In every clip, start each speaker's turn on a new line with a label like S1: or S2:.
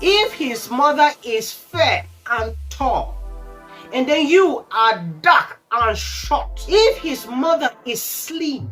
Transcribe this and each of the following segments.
S1: If his mother is fair and tall, and then you are dark and short, if his mother is slim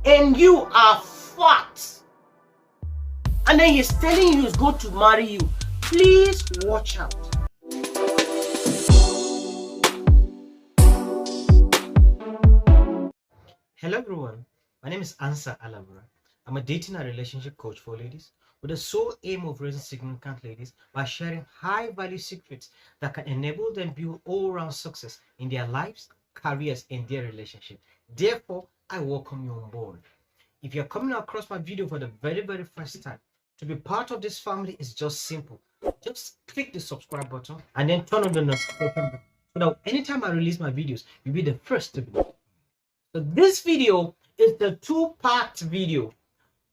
S1: and you are fat, and then he's telling you he's going to marry you, please watch out. Hello everyone, my name is Ansa Alabra. I'm a dating and relationship coach for ladies with the sole aim of raising significant ladies by sharing high value secrets that can enable them build all-round success in their lives, careers, and their relationship. Therefore, I welcome you on board. If you're coming across my video for the very first time, to be part of this family is just simple. Just click the subscribe button and then turn on the notification bell so that anytime I release my videos, you'll be the first to be notified. So this video is the two-part video.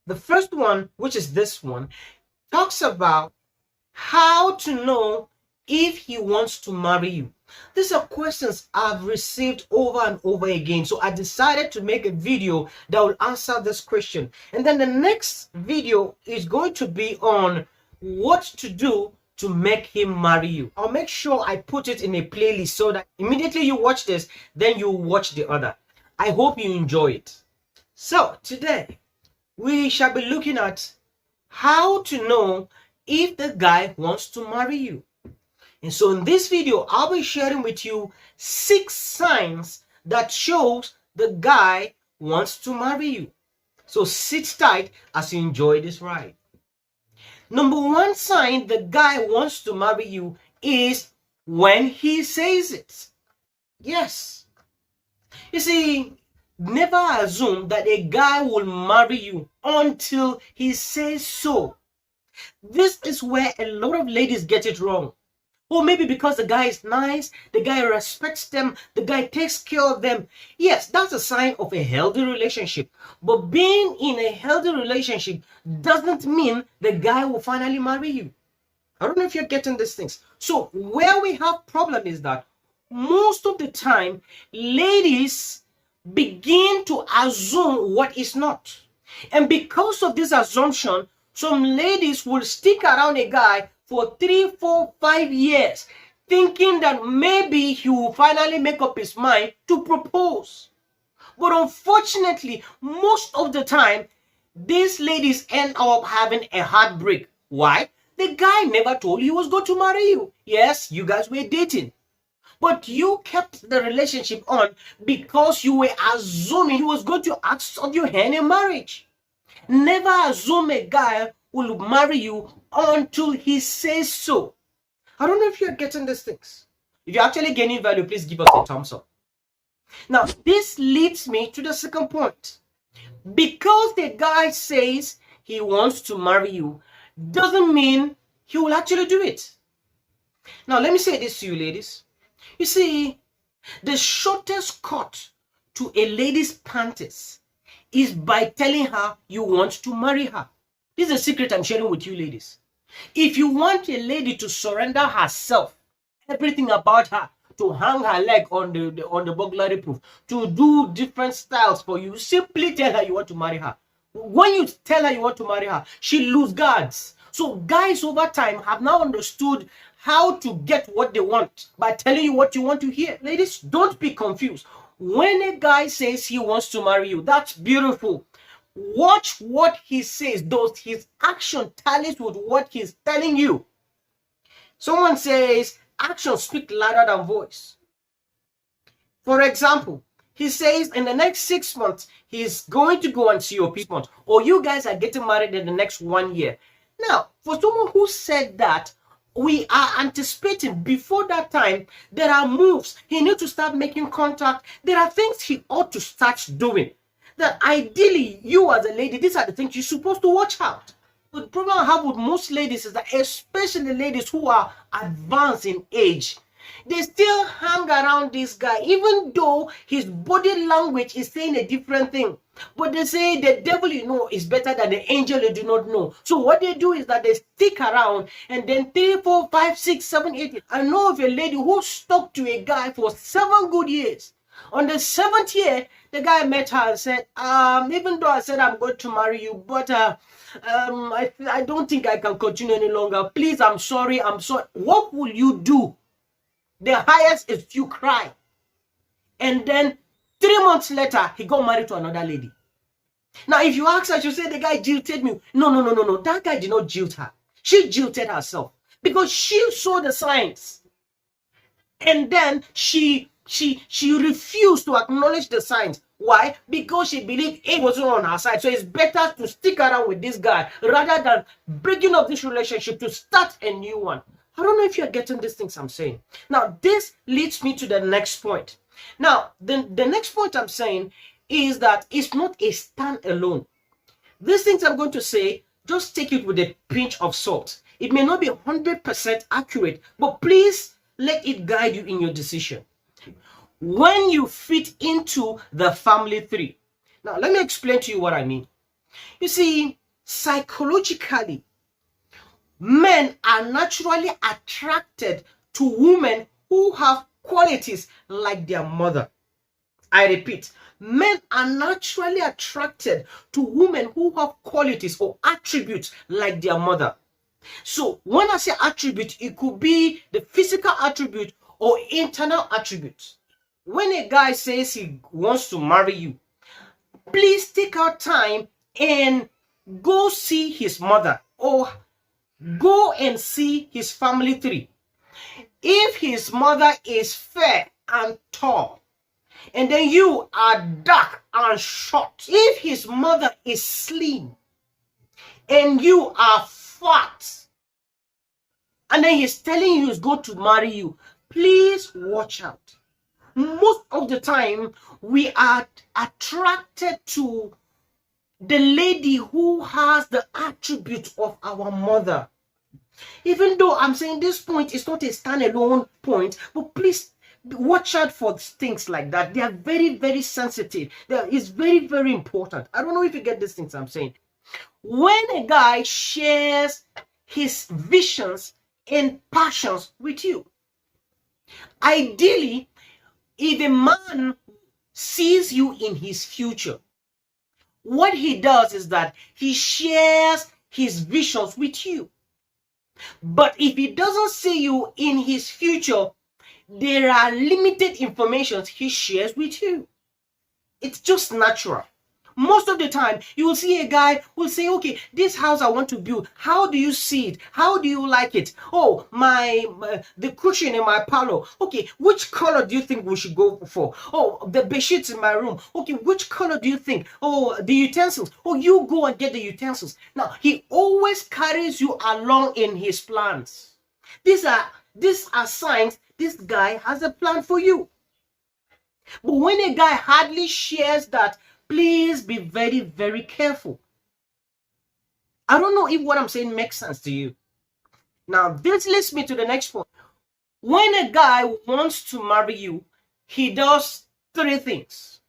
S1: The first one, which is this one, talks about how to know if he wants to marry you. These are questions I've received over and over again. So I decided to make a video that will answer this question. And then the next video is going to be on what to do to make him marry you. I'll make sure I put it in a playlist so that immediately you watch this, then you watch the other. I hope you enjoy it. So today, we shall be looking at how to know if the guy wants to marry you. And so in this video, I'll be sharing with you 6 signs that shows the guy wants to marry you. So sit tight as you enjoy this ride. Number 1 sign the guy wants to marry you is when he says it. Yes. You see, never assume that a guy will marry you until he says so. This is where a lot of ladies get it wrong. Or maybe because the guy is nice, the guy respects them, the guy takes care of them. Yes, that's a sign of a healthy relationship. But being in a healthy relationship doesn't mean the guy will finally marry you. I don't know if you're getting these things. So where we have problem is that most of the time, ladies begin to assume what is not. And because of this assumption, some ladies will stick around a guy for 3, 4, 5 years, thinking that maybe he will finally make up his mind to propose. But unfortunately, most of the time, these ladies end up having a heartbreak. Why? The guy never told you he was going to marry you. Yes, you guys were dating. But you kept the relationship on because you were assuming he was going to ask of your hand in marriage. Never assume a guy will marry you until he says so. I don't know if you're getting these things. If you're actually gaining value, please give us a thumbs up. Now, this leads me to the second point. Because the guy says he wants to marry you, doesn't mean he will actually do it. Now, let me say this to you, ladies. You see, the shortest cut to a lady's panties is by telling her you want to marry her. This is a secret I'm sharing with you, ladies. If you want a lady to surrender herself, everything about her, to hang her leg on the burglary proof, to do different styles for you, simply tell her you want to marry her. When you tell her you want to marry her, she loses guards. So guys over time have now understood how to get what they want by telling you what you want to hear. Ladies, don't be confused. When a guy says he wants to marry you, that's beautiful. Watch what he says. Does his action tallies with what he's telling you? Someone says actions speak louder than voice. For example, he says in the next 6 months, he's going to go and see your people, or you guys are getting married in the next 1 year. Now, for someone who said that, we are anticipating before that time, there are moves. He needs to start making contact. There are things he ought to start doing. That ideally, you as a lady, these are the things you're supposed to watch out. But the problem I have with most ladies is that, especially ladies who are advanced in age, they still hang around this guy, even though his body language is saying a different thing. But they say the devil you know is better than the angel you do not know. So what they do is that they stick around, and then 3, 4, 5, 6, 7, 8. I know of a lady who stuck to a guy for 7 good years. On the 7th year, the guy met her and said, even though I said I'm going to marry you, but I don't think I can continue any longer. Please, I'm sorry. What will you do? The highest is you cry. And then 3 months later, he got married to another lady. Now, if you ask her, she'll say the guy jilted me. No. That guy did not jilt her. She jilted herself because she saw the signs. And then she refused to acknowledge the signs. Why? Because she believed it wasn't on her side. So it's better to stick around with this guy rather than breaking up this relationship to start a new one. I don't know if you're getting these things I'm saying. Now, this leads me to the next point. Now, the next point I'm saying is that it's not a standalone. These things I'm going to say, just take it with a pinch of salt. It may not be 100% accurate, but please let it guide you in your decision. When you fit into the family tree. Now, let me explain to you what I mean. You see, psychologically, men are naturally attracted to women who have qualities like their mother. I repeat, men are naturally attracted to women who have qualities or attributes like their mother. So when I say attribute, it could be the physical attribute or internal attributes. When a guy says he wants to marry you, please take out time and go see his mother or go and see his family tree. If his mother is fair and tall, and then you are dark and short, if his mother is slim and you are fat, and then he's telling you he's going to marry you, please watch out. Most of the time, we are attracted to the lady who has the attributes of our mother. Even though I'm saying this point is not a standalone point, but please watch out for things like that. They are very, very sensitive. It's very, very important. I don't know if you get these things I'm saying. When a guy shares his visions and passions with you, ideally, if a man sees you in his future, what he does is that he shares his visions with you. But if he doesn't see you in his future, there are limited information he shares with you. It's just natural. Most of the time, you will see a guy who will say, okay, this house I want to build, how do you see it? How do you like it? Oh, the cushion in my parlor. Okay, which color do you think we should go for? Oh, the bedsheets in my room. Okay, which color do you think? Oh, the utensils. Oh, you go and get the utensils. Now, he always carries you along in his plans. These are signs this guy has a plan for you. But when a guy hardly shares that, please be very, very careful. I don't know if what I'm saying makes sense to you. Now, this leads me to the next point. When a guy wants to marry you, he does 3 things.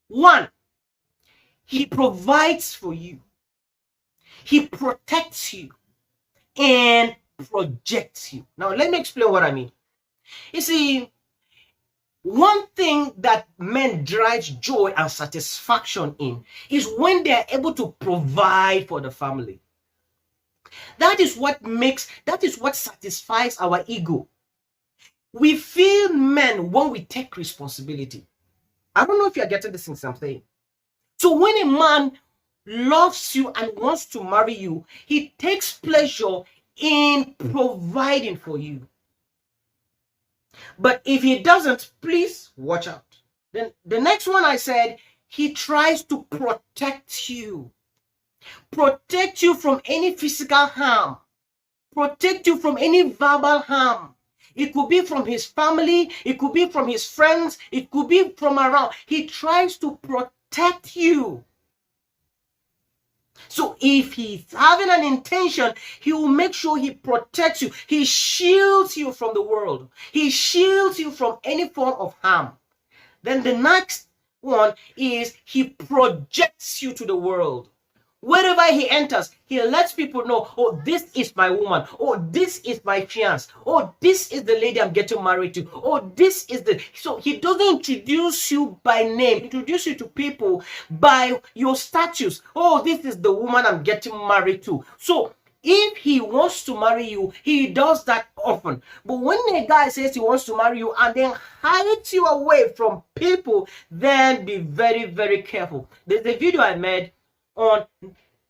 S1: 1, he provides for you. He protects you and projects you. Now, let me explain what I mean. You see, one thing that men drives joy and satisfaction in is when they are able to provide for the family. That is what satisfies our ego. We feel men when we take responsibility. I don't know if you're getting this in something. So when a man loves you and wants to marry you, he takes pleasure in providing for you. But if he doesn't, please watch out. Then the next one I said, he tries to protect you. Protect you from any physical harm. Protect you from any verbal harm. It could be from his family. It could be from his friends. It could be from around. He tries to protect you. So if he's having an intention, he will make sure he protects you. He shields you from the world. He shields you from any form of harm. Then the next one is he projects you to the world. Wherever he enters, he lets people know, oh, this is my woman. Oh, this is my fiance. Oh, this is the lady I'm getting married to. Oh, this is the... So he doesn't introduce you by name. He introduces you to people by your status. Oh, this is the woman I'm getting married to. So if he wants to marry you, he does that often. But when a guy says he wants to marry you and then hides you away from people, then be very, very careful. There's a video I made on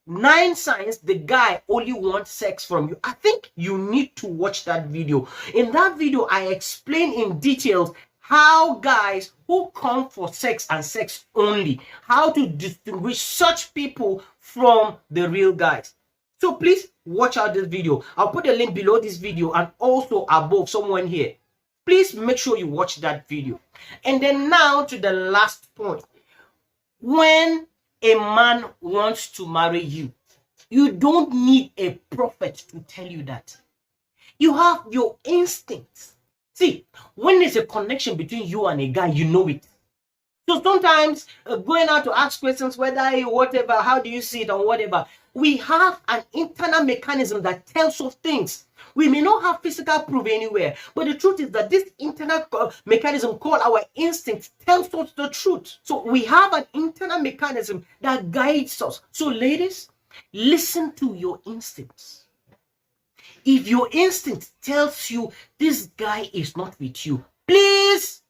S1: 9 signs the guy only wants sex from you. I think you need to watch that video. In that video, I explain in details how guys who come for sex and sex only, how to distinguish such people from the real guys. So please watch out this video. I'll put a link below this video and also above somewhere here. Please make sure you watch that video. And then now to the last point. When a man wants to marry you, you don't need a prophet to tell you that. You have your instincts. See, when there's a connection between you and a guy, you know it. So sometimes going out to ask questions, whether whatever, how do you see it or whatever, we have an internal mechanism that tells us things. We may not have physical proof anywhere, but the truth is that this internal mechanism called our instinct tells us the truth. So we have an internal mechanism that guides us. So ladies, listen to your instincts. If your instinct tells you this guy is not with you, please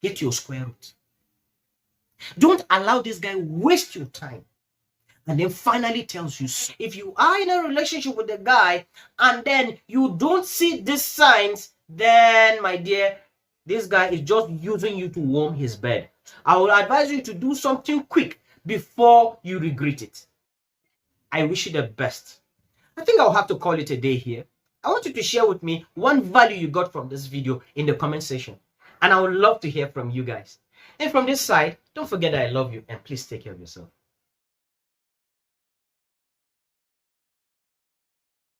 S1: get your square root. Don't allow this guy waste your time and then finally tells you. If you are in a relationship with a guy and then you don't see these signs, then my dear, this guy is just using you to warm his bed. I will advise you to do something quick before you regret it. I wish you the best. I think I'll have to call it a day here. I want you to share with me one value you got from this video in the comment section. And I would love to hear from you guys. And from this side, don't forget that I love you and please take care of yourself.